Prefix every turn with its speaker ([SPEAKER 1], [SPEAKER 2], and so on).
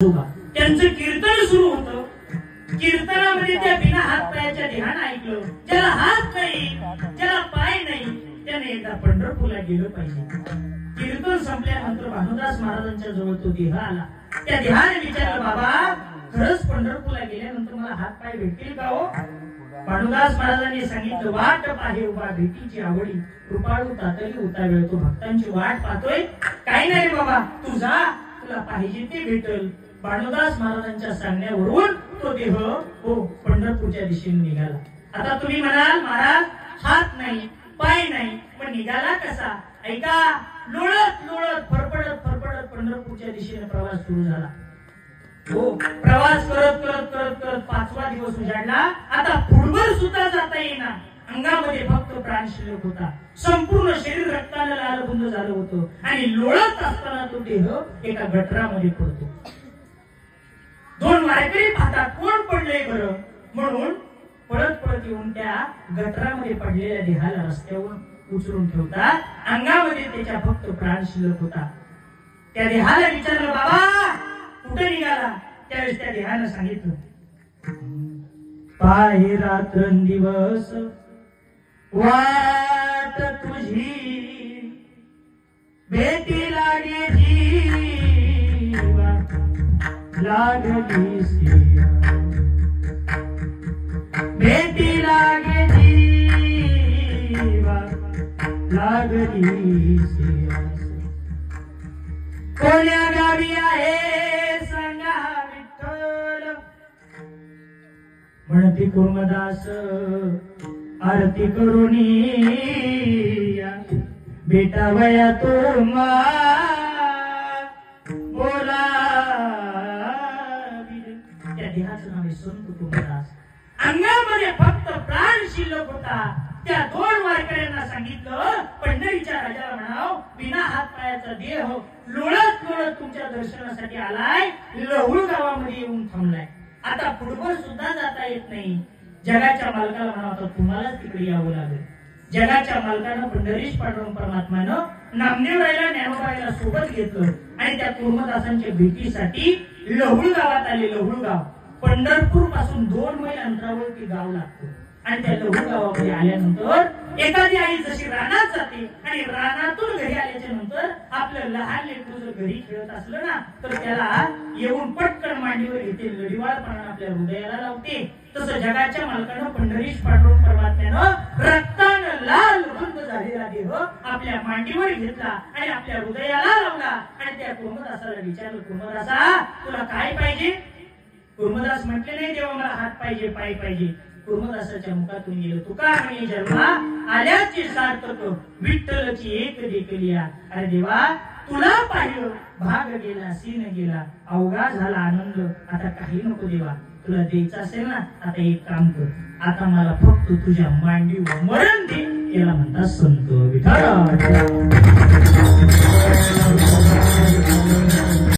[SPEAKER 1] त्यांचं कीर्तन सुरू होतं. कीर्तनामध्ये त्या बिना हात पायाच्या ध्यान ऐकलं. ज्याला हात नाही, ज्याला पाय नाही, त्याने एकदा पंढरपूरला गेलं पाहिजे. कीर्तन संपल्यानंतर भानुदास महाराजांच्या जवळ तो देह आला. त्या देहाने विचारलं, बाबा खरंच पंढरपूरला गेल्यानंतर मला हात पाय भेटतील का हो? भानुदास महाराजांनी सांगितलं, वाट पाहे उभा भेटीची आवडी, कृपाळू तातली होता वेळ. तो भक्तांची वाट पाहतोय. काही नाही बाबा, तू जा, तुला पाहिजे ते भेटल. भानुदास महाराजांच्या सांगण्यावरून तो देह पंढरपूरच्या दिशेने निघाला. आता तुम्ही म्हणाल, महाराज हात नाही, पाय नाही, पण निघाला कसा? ऐका, लोळत लोळत फरफडत फरफडत पंढरपूरच्या दिशेने प्रवास सुरू झाला. प्रवास करत करत करत करत 5वा दिवस उजाडला. आता फुटभर सुद्धा जाता येईना. अंगामध्ये फक्त प्राण शिल्लक होता. संपूर्ण शरीर रक्ताने लालबुंद झालं होतं आणि लोळत असताना तो देह एका गटरामध्ये पडतो. 2 वारकरी पाहतात, कोण पडलंय बरं म्हणून पळत पळत येऊन त्या गटरामध्ये पडलेल्या देहाला रस्त्यावर उचलून ठेवतात. अंगामध्ये त्याच्या फक्त प्राण शिल्लक होता. त्या देहाला विचारलं, बाबा कुठे निघाला? त्यावेळेस त्या देहानं सांगितलं, पाहे रात्रंदिवस वाट तुझी, भेटी लागे जीवा लागली सिया, भेटी लागे जीवा लागली सिया. कोण्या गावी आहे सांगा विठ्ठल, म्हणती कुर्मदास आरती करुणी भेटावया तुम्हा बोला. त्या देहाचं नाव आहे संत कुर्मदास. अंगामध्ये फक्त प्राण शिल्लक होता. त्या 2 वारकऱ्यांना सांगितलं, पंढरीच्या राजाला म्हणाव, बिना हात पायाचा देह लोळत लोळत तुमच्या दर्शनासाठी आलाय, लहुळ गावामध्ये येऊन थांबलाय. आता फुटबॉल सुद्धा जाता येत नाही. जगाच्या मालकाला म्हणावं, तुम्हालाच तिकडे यावं लागेल. जगाच्या मालकानं पंढरीश पांडुरंग परमात्मानं नामदेवरायला ज्ञानोबाईला सोबत घेतलं आणि त्या कुर्मदासांच्या भेटीसाठी लहुळ गावात आले. लहुळ गाव पंढरपूर पासून 2 मैल अंतरावर ते गाव लागतं. आणि त्या लहुळ गावामध्ये आल्यानंतर एखादी आई जशी रानात जाते आणि रानातून घरी आल्याच्या नंतर आपलं लहान लेकरू जर घरी खेळत असलं ना, तर त्याला येऊन पटकन मांडीवर घेते, लढीवाळपणानं आपल्या हृदयाला लावते. तसं जगाच्या मालकानं पंढरीश पांडुरंग परमात्म्यानं रक्तानं लाल रुंद झालेला देह आपल्या मांडीवर घेतला आणि आपल्या हृदयाला लावला. आणि त्या कुर्मदासाला विचारलं, कुर्मदासा तुला काय पाहिजे? कुर्मदास म्हटले नाही, देवा मला हात पाहिजे, पाय पाहिजे. कुर्मदासाच्या मुखातून गेलं, तुका म्हणे जन्मा आल्याची सार्थक, विठ्ठलची एक देखलिया. अरे देवा तुला पाहिलं, भाग गेला, सीन गेला, अवघा झाला आनंद. आता काही नको देवा, तुला द्यायचं असेल ना, आता एक काम कर, आता मला फक्त तुझ्या मांडीवर मरण दे. याला म्हणतात संत विठ्ठल.